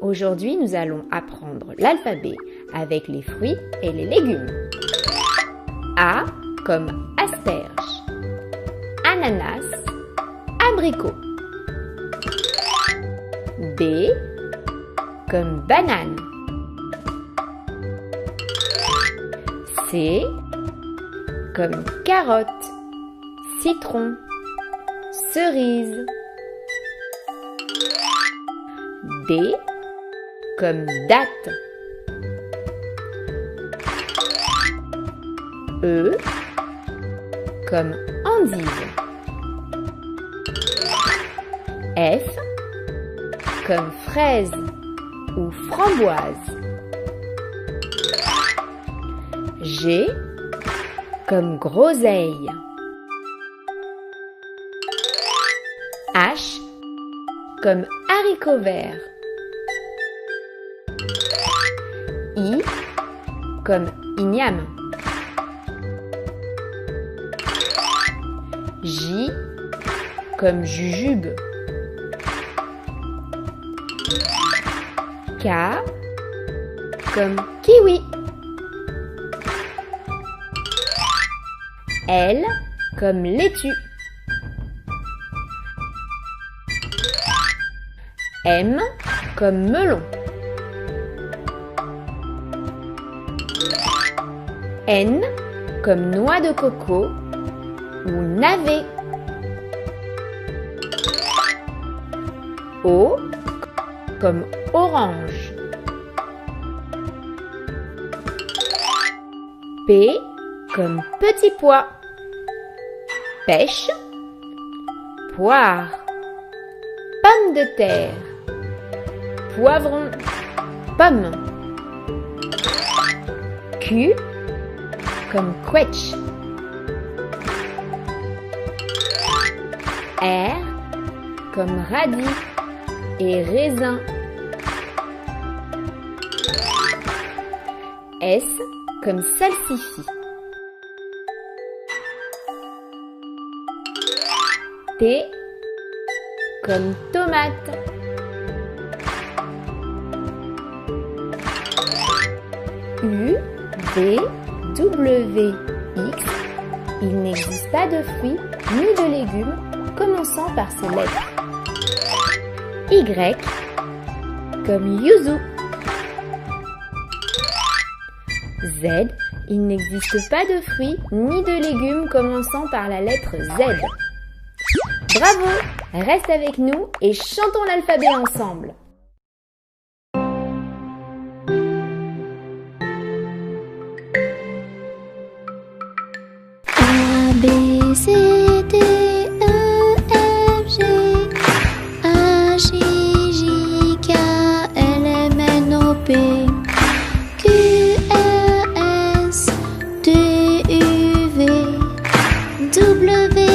Aujourd'hui, nous allons apprendre l'alphabet avec les fruits et les légumes. A comme asperge, ananas, abricot. B comme banane. C comme carotte, citron, cerise. D comme date. E comme endive. F comme fraise ou framboise. G comme groseille. H comme haricot vert. I comme igname. J comme jujube. K comme kiwi. L comme laitue. M comme melon. N comme noix de coco ou navet. O comme orange. P comme petit pois. Pêche, poire, pomme de terre, poivron, pomme. Q comme quetch. R comme radis et raisin. S comme salsifis. T comme tomate. U, V, W, X. Il n'existe pas de fruits ni de légumes commençant par ces lettres. Y comme yuzu. Z, il n'existe pas de fruits ni de légumes commençant par la lettre Z. Bravo! Reste avec nous et chantons l'alphabet ensemble. A, B, C, D, E, F, G, H, I, J, K, L, M, N, O, P, Q, R, S, T, U, V, W,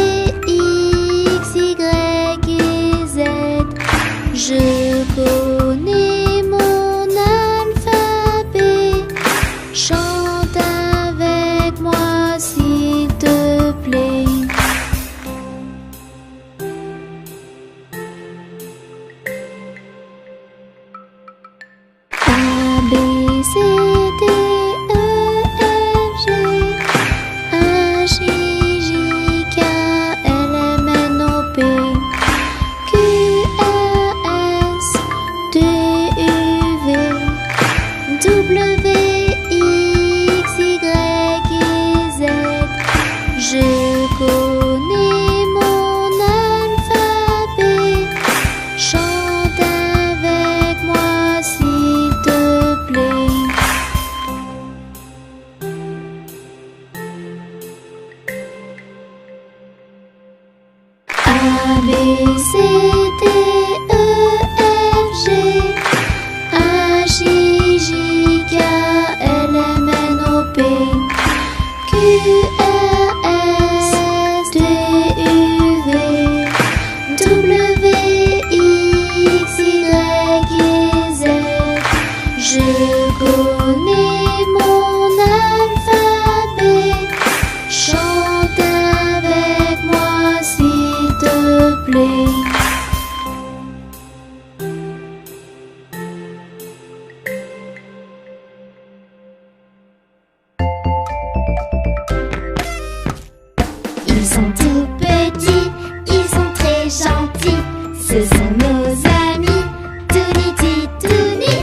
je connais mon alphabet, chante avec moi s'il te plaît. A, B, C, D, E, F, G, H, I, J, K, L, M, N, O, P, W, X, Y, Z. Je connais mon alphabet, chante avec moi s'il te plaît. A, B, C, D, E, F, G, H, I, J, K, L, M, N, O, P, Q, R, S, T, U, V, W, X, Y, Z. Je connais mon alphabet, chante avec moi s'il te plaît. Ils sont tout petits, ils sont très gentils. Ce sont nos amis, Toonity Toony.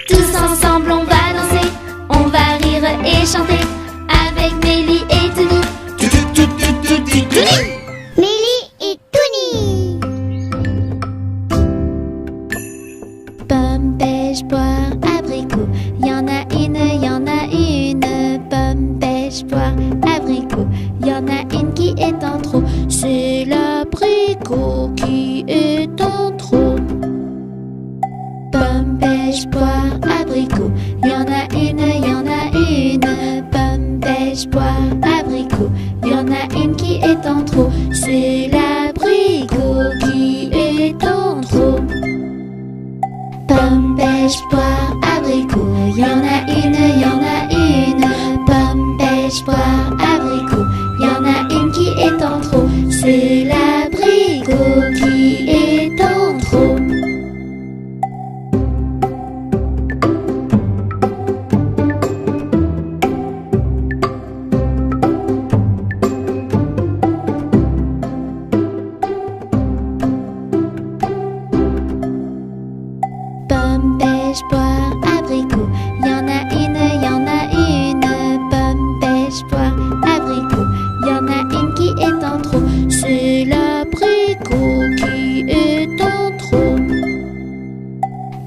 Tous ensemble on va danser, on va rire et chanter avec Mélie et Toony. Mélie et Toony. Pomme, pêche, poire, abricot. Y'en a une, y'en a une. Pomme, pêche, poire, abricot. Y'en a une qui est en trop. C'est l'abricot qui est en trop. Pomme, pêche, poire, abricot. Y'en a une, y'en a une. Pomme, pêche, poire, abricot. Y'en a une qui est en trop. C'est l'abricot qui est en trop. Pomme, pêche, poire, abricot. Y'en a une, y'en a une. Pomme, pêche, poire, abricot. Y'en a une qui est en trop. C'est l'abricot qui est en trop. Pomme, pêche, poire, abricot. Y'en a une, y'en a une. Pomme, pêche, poire, abricot. Y'en a une qui est en trop. C'est l'abricot qui est en trop.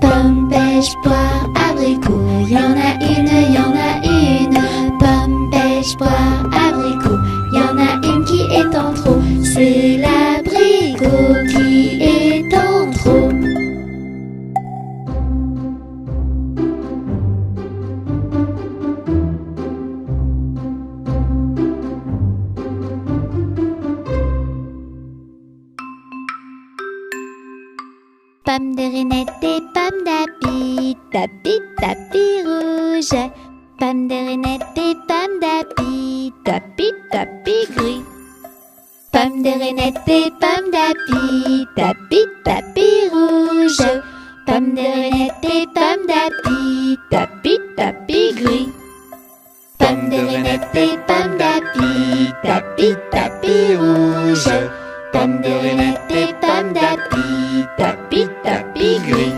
Pomme, pêche, poire, abricot. Y'en a une, y'en a une. Pomme, pêche, poire, abricot. Y'en a une qui est en trop. C'est l'abricot qui est en trop. Pomme de Renette et pomme d'api, tapis, tapis rouge. Pomme de Renette et pomme d'api, tapis, tapis gris. Pomme de Renette et pomme d'api, tapis, tapis rouge. Pomme de Renette et pomme d'api, tapis, tapis gris. Pomme de Renette et pomme d'api, tapis, tapis rouge. Pomme de Renette et pomme d'api, tapis, tapis gris.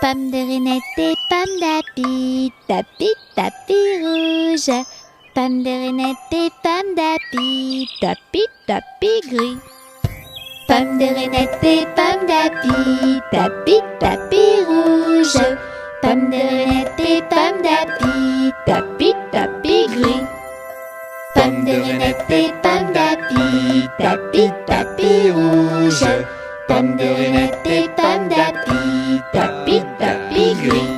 Pomme de Renette et pomme d'api, tapis, tapis rouge. Pomme de Renette et pomme d'api, tapis, tapis gris. Pomme de Renette et pomme d'api, tapis, tapis rouge. Pomme de Renette et pomme d'api, tapis, tapis gris. Pomme de Renette et pomme d'api, tapis, tapis rouge. Pomme de Renette et pomme d'api, tapis, tapis gris.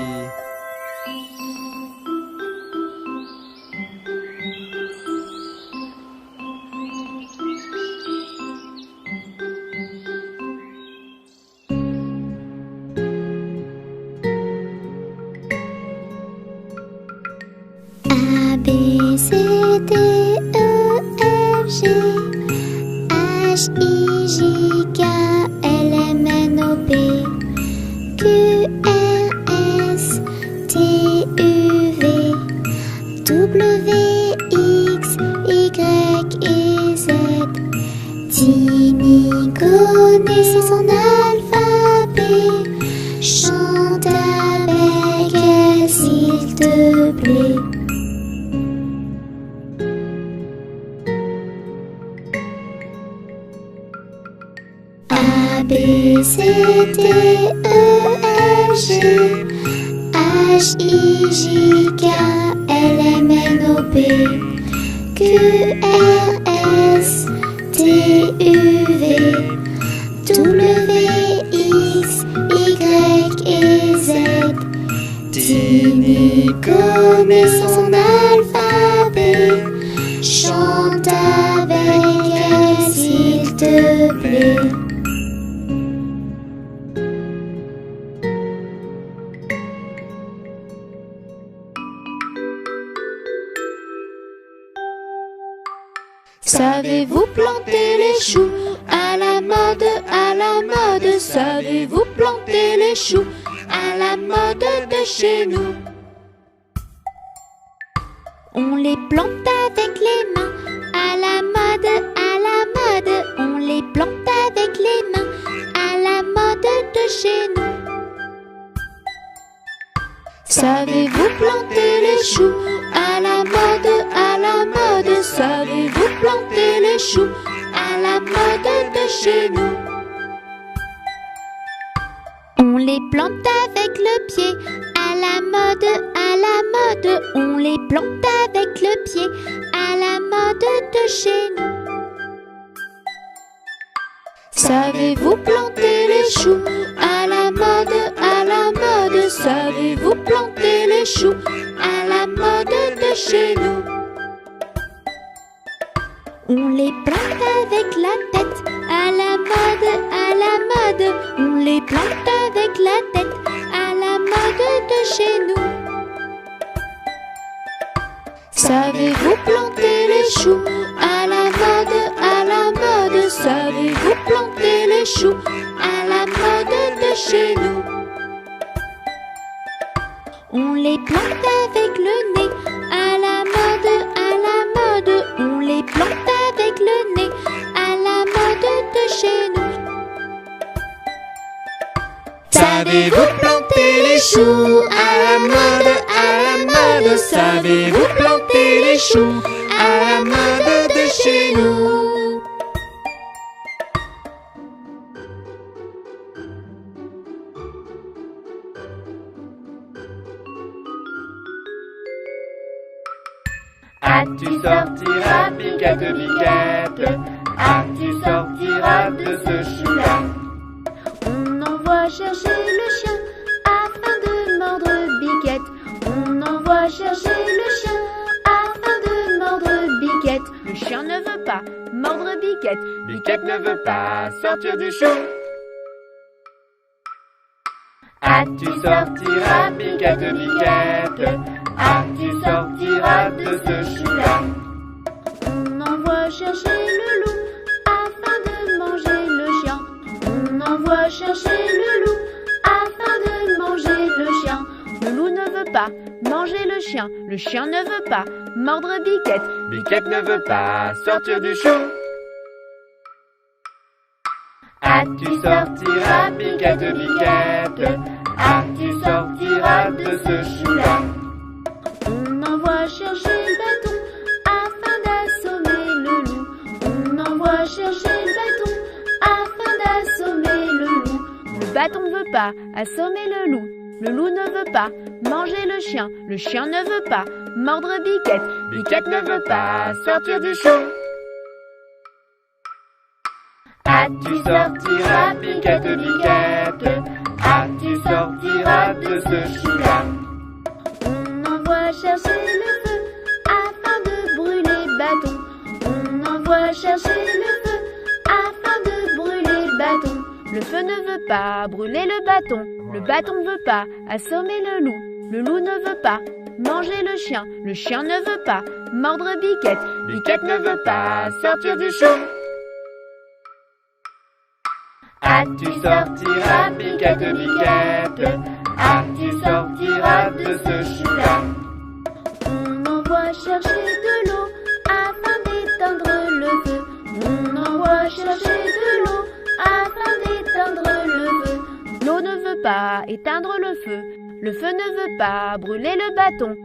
A, B, C, D, E, F, G, H, I, J, K, L, M, N, O, P, Q, R, S, T, U, V, W, X, Y et Z. Tini connaît son alphabet, chante avec elle s'il te plaît. A, B, C, D, E, F, G, H, I, J, K, L, M, N, O, P, Q, R, S, T, U, V, W, X, Y et Z. Tini connaît son alphabet, chante avec elle s'il te plaît. Savez-vous planter les choux à la mode, à à la mode. Savez-vous planter les choux à la mode de chez nous? On les plante avec les mains à la mode, à la mode. On les plante avec les mains à la mode de chez nous. Savez-vous planter les choux à la mode, à la mode? Savez-vous planter les choux à la mode de chez nous? On les plante avec le pied à la mode, à la mode. On les plante avec le pied à la mode de chez nous. Savez-vous planter les choux à la mode, à la mode? Savez-vous planter les choux à la mode de chez nous? On les plante avec la tête à la mode, à la mode. On les plante avec la tête à la mode de chez nous. Savez-vous planter les choux à la mode, à la mode? Savez-vous planter les choux à la mode de chez nous? On les plante avec le nez à la mode, à la mode. On les plante avec le nez à la mode de chez nous. Savez-vous planter les choux à la mode, à la mode? Savez-vous planter les choux à la mode de chez nous? Tu sortiras, Biquette, Biquette, tu sortiras de ce chou-là. On envoie chercher le chien afin de mordre Biquette. On envoie chercher le chien afin de mordre Biquette. Le chien ne veut pas mordre Biquette. Biquette ne veut pas sortir du chou. Tu sortiras, Biquette, Biquette, tu sortiras de ce chou-là. On envoie chercher le loup afin de manger le chien. On envoie chercher le loup afin de manger le chien. Le loup ne veut pas manger le chien ne veut pas mordre Biquette. Biquette ne veut pas sortir du chou. Tu sortiras, Biquette, Biquette, tu sortiras de ce chou-là. On envoie chercher le bâton afin d'assommer le loup. On envoie chercher le bâton afin d'assommer le loup. Le bâton ne veut pas assommer le loup. Le loup ne veut pas manger le chien ne veut pas mordre Biquette. Biquette ne veut pas sortir du chou. Tu sortiras, Biquette, Biquette, tu sortiras de ce chou-là. On envoie chercher le feu afin de brûler le bâton. On envoie chercher le feu afin de brûler le bâton. Le feu ne veut pas brûler le bâton ne veut pas assommer le loup ne veut pas manger le chien ne veut pas mordre Biquette. Biquette ne veut pas sortir du chou. Tu sortiras, Biquette, Biquette, tu sortiras de ce chou-là. On envoie chercher de l'eau afin d'éteindre le feu. On envoie chercher de l'eau afin d'éteindre le feu. L'eau ne veut pas éteindre le feu ne veut pas brûler le bâton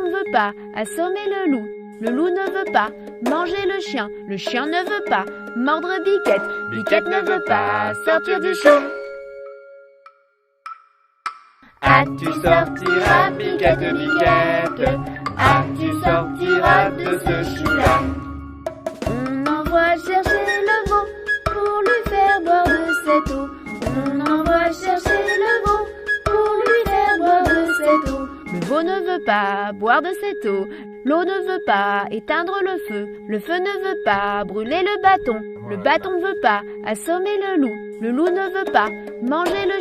ne veut pas assommer le loup ne veut pas manger le chien ne veut pas mordre Biquette. Biquette ne veut pas sortir du chou. Tu sortiras, Biquette, Biquette, tu sortiras de ce chou-là. On envoie chercher le veau pour lui faire boire de cette eau. On envoie chercher le veau pour lui faire boire de cette eau. Le veau ne veut pas boire de cette eau. L'eau ne veut pas éteindre le feu ne veut pas brûler le bâton ne veut pas assommer le loup ne veut pas manger le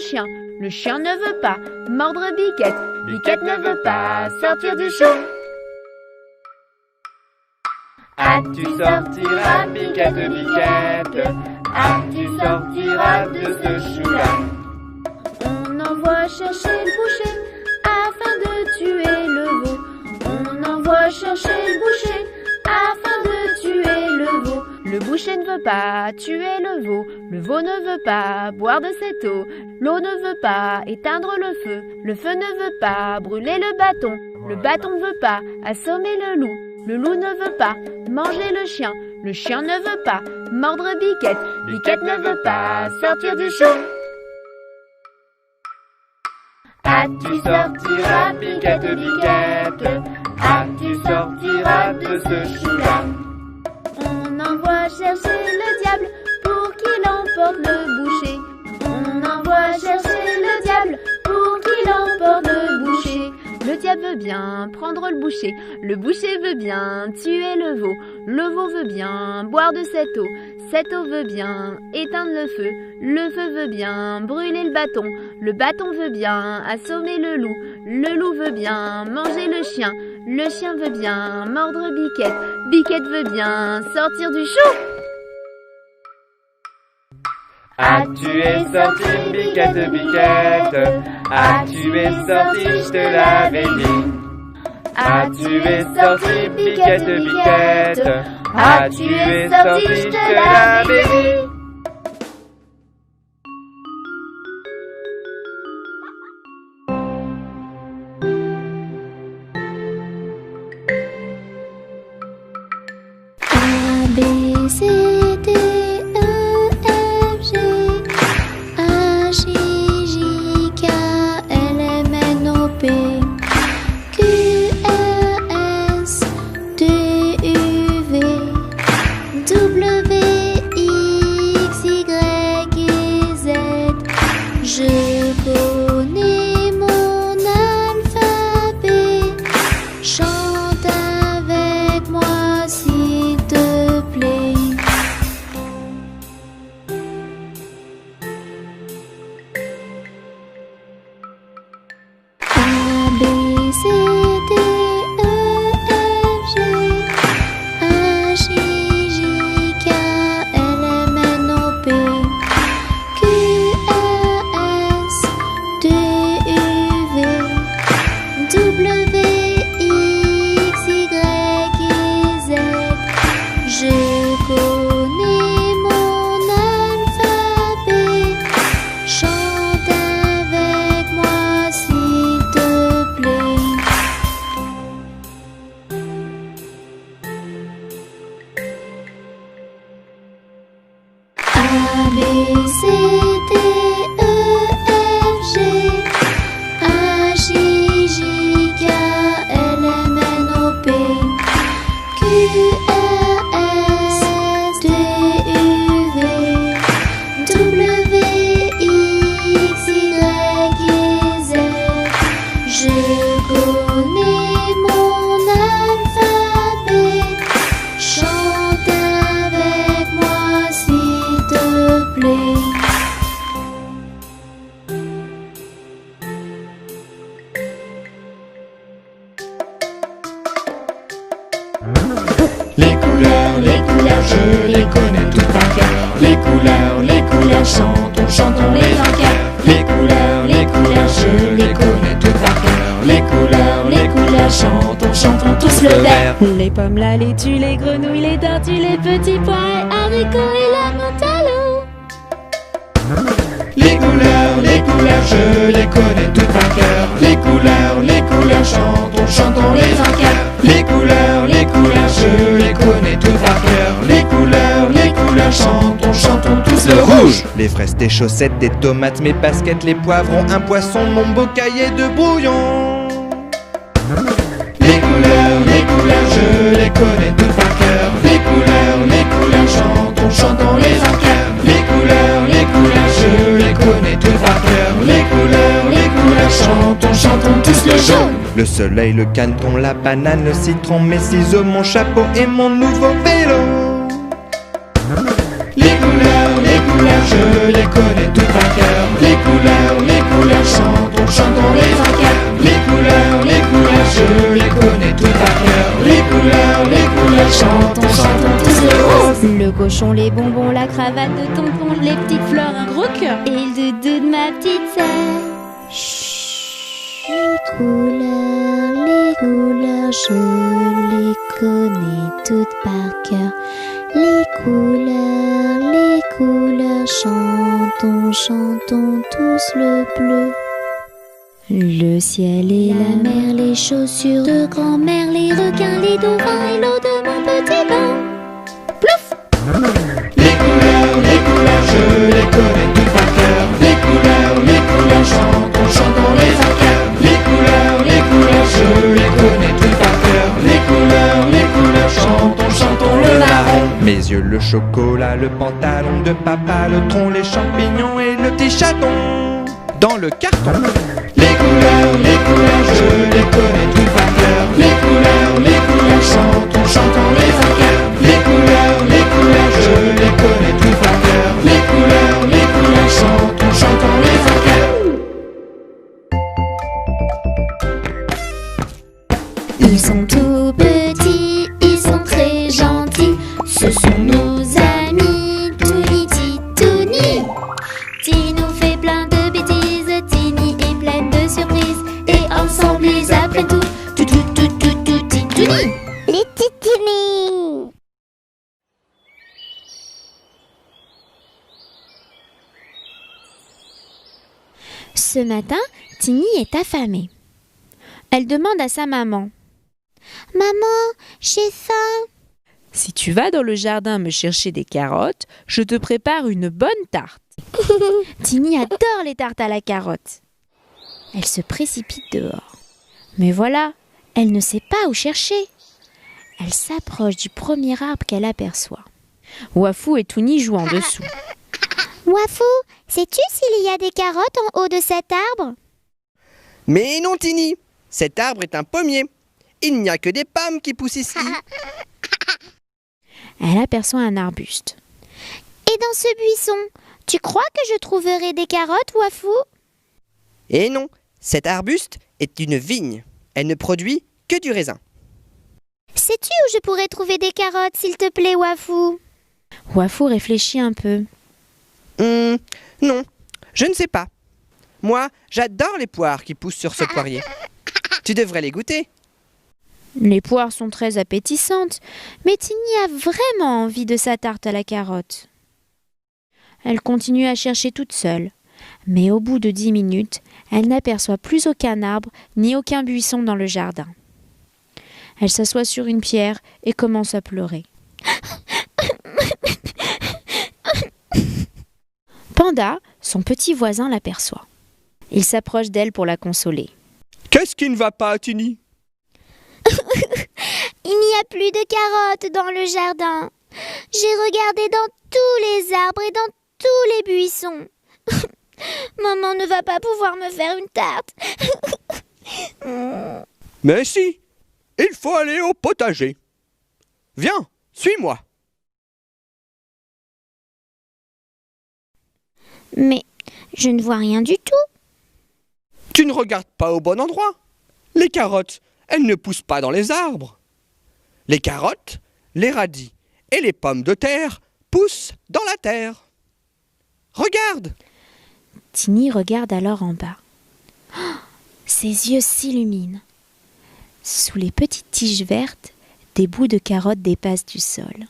chien ne veut pas mordre Biquette. Biquette ne veut pas sortir du chou. Tu sortiras, Biquette, Biquette, Ah, tu sortiras de ce chou-là. On envoie chercher le boucher afin de tuer le veau. On envoie chercher le boucher afin de tuer le veau. Le boucher ne veut pas tuer le veau ne veut pas boire de cette eau, l'eau ne veut pas éteindre le feu ne veut pas brûler le bâton ne veut pas assommer le loup ne veut pas manger le chien ne veut pas mordre Biquette, Biquette ne veut pas sortir du chou. Ah, tu sortiras, Biquette, Biquette. Ah, tu sortiras de ce chou-là. On envoie chercher le diable pour qu'il emporte le boucher. On envoie chercher le diable pour qu'il emporte le boucher. Le diable veut bien prendre le boucher veut bien tuer le veau veut bien boire de cette eau veut bien éteindre le feu veut bien brûler le bâton veut bien assommer le loup veut bien manger le chien veut bien mordre Biquette, Biquette veut bien sortir du chou. Ah, tu es sorti, Biquette, Biquette. Ah, tu es sorti, je te l'avais dit. Ah, tu es sorti, Biquette, Biquette. Ah, tu es sorti, je te l'avais dit. A, B, C, D, E, F, G, H, I, J, K, L, M, N, O, P, Q, R, S, T, U, V, W, X, Y, et Z. Je connais mon alphabet. Chante avec moi s'il te plaît. A, B, C, D, E, F, G, H, I, J, K, L, M, N, O, P, Q, R, S, T, U, V, W, X, Y, et Z. Je connais mon alphabet. Chante avec moi s'il te plaît. A, B, C, D, E, F, G, H, I, J, K, L, M, N, O, P, Q, R, S, T, U, V, W, X, Y, et Z. Je connais mon alphabet. Chante avec moi s'il te plaît. Les couleurs, je les connais toutes par cœur. Les couleurs, chantons, chantons les en cœur. Les couleurs, je les connais toutes par cœur. Les couleurs, chantons, chantons tous le vert. Les pommes, la laitue, les grenouilles, les tortues, les petits pois et haricots et la menthe à l'eau. Les couleurs, je les connais toutes par cœur. Les couleurs, chantons, chantons les en cœur. Les couleurs, je les connais toutes par cœur. Les couleurs, chantons, chantons tous le rouge. Les fraises, tes chaussettes, tes tomates, mes baskets, les poivrons, un poisson, mon beau cahier de brouillon. Les couleurs, je les connais toutes par cœur. Les couleurs, chantons, chantons les en cœur. Les couleurs, je les connais toutes par cœur. Les couleurs, chantons, chantons tous le jaune. Le soleil, le caneton, la banane, le citron, mes ciseaux, mon chapeau et mon nouveau vélo. Les couleurs, je les connais toutes par cœur. Les couleurs, chantons, chantons les en cœur. Les couleurs, je les connais toutes par cœur. Les couleurs, chantons, chantons tous le rose. Le cochon, les bonbons, la cravate de tonton, les petites fleurs, un gros cœur et le doudou de ma petite sœur. Chut, les couleurs, je les connais toutes par cœur. Les couleurs, chantons tous le bleu. Le ciel et la mer, les chaussures de grand-mère, les requins, les dauphins et l'eau de mon petit bain. Plouf! Les couleurs, je les connais toutes par cœur. Les couleurs, chantons les vainqueurs. Les couleurs, je les connais toutes par cœur. Les couleurs, chantons le larron. Mes yeux, le chocolat, le pantalon de papa, le tronc, les champignons et le petit chaton dans le carton. Les couleurs, je les connais toutes par cœur. Les couleurs, chantons les vainqueurs. Les couleurs, je les connais toutes par cœur. Les couleurs, chantons les vainqueurs. Ils sont tout petits, ils sont très gentils. Ce sont nos amis, Touni, Titouni. Tini nous fait plein de bêtises, Tini est pleine de surprises. Et ensemble ils apprennent tout, Titouni. Les Titouni. Ce matin, Tini est affamée. Elle demande à sa maman. Maman, j'ai faim. Si tu vas dans le jardin me chercher des carottes, je te prépare une bonne tarte. Tini adore les tartes à la carotte. Elle se précipite dehors. Mais voilà, elle ne sait pas où chercher. Elle s'approche du premier arbre qu'elle aperçoit. Wafou et Touni jouent en dessous. Wafou, sais-tu s'il y a des carottes en haut de cet arbre? Mais non, Tini, cet arbre est un pommier. Il n'y a que des pommes qui poussent ici. Elle aperçoit un arbuste. Et dans ce buisson, tu crois que je trouverai des carottes, Wafou? Et non, cet arbuste est une vigne. Elle ne produit que du raisin. Sais-tu où je pourrais trouver des carottes, s'il te plaît, Wafou? Wafou réfléchit un peu. Non, je ne sais pas. Moi, j'adore les poires qui poussent sur ce poirier. Tu devrais les goûter. Les poires sont très appétissantes, mais Tini a vraiment envie de sa tarte à la carotte. Elle continue à chercher toute seule, mais au bout de 10 minutes, elle n'aperçoit plus aucun arbre ni aucun buisson dans le jardin. Elle s'assoit sur une pierre et commence à pleurer. Panda, son petit voisin, l'aperçoit. Il s'approche d'elle pour la consoler. Qu'est-ce qui ne va pas, Tini? Il n'y a plus de carottes dans le jardin. J'ai regardé dans tous les arbres et dans tous les buissons. Maman ne va pas pouvoir me faire une tarte. Mais si, il faut aller au potager. Viens, suis-moi. Mais je ne vois rien du tout. Tu ne regardes pas au bon endroit. Les carottes, elles ne poussent pas dans les arbres. Les carottes, les radis et les pommes de terre poussent dans la terre. Regarde! Tini regarde alors en bas. Oh, ses yeux s'illuminent. Sous les petites tiges vertes, des bouts de carottes dépassent du sol.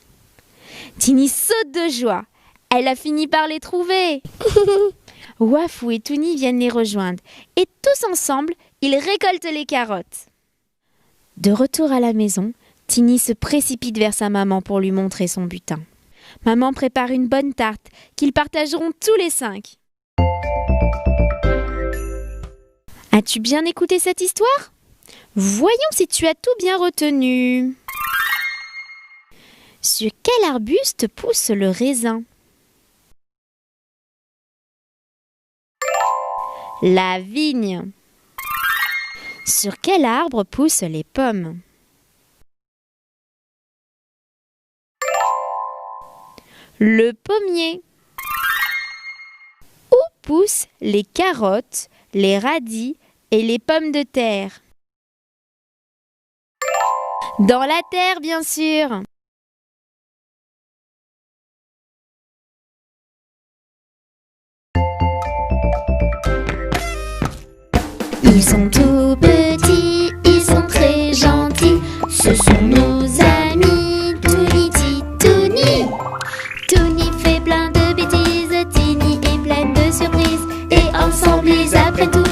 Tini saute de joie. Elle a fini par les trouver. Wafou et Touni viennent les rejoindre et tous ensemble, ils récoltent les carottes. De retour à la maison, Tini se précipite vers sa maman pour lui montrer son butin. Maman prépare une bonne tarte qu'ils partageront tous les 5. As-tu bien écouté cette histoire? Voyons si tu as tout bien retenu. Sur quel arbuste pousse le raisin? La vigne. Sur quel arbre poussent les pommes? Le pommier. Où poussent les carottes, les radis et les pommes de terre? Dans la terre, bien sûr. Ils sont tout petits, ils sont très gentils. Ce sont nos amis Touni, Titouni. Touni fait plein de bêtises, Tini est pleine de surprises. Et ensemble ils apprennent tout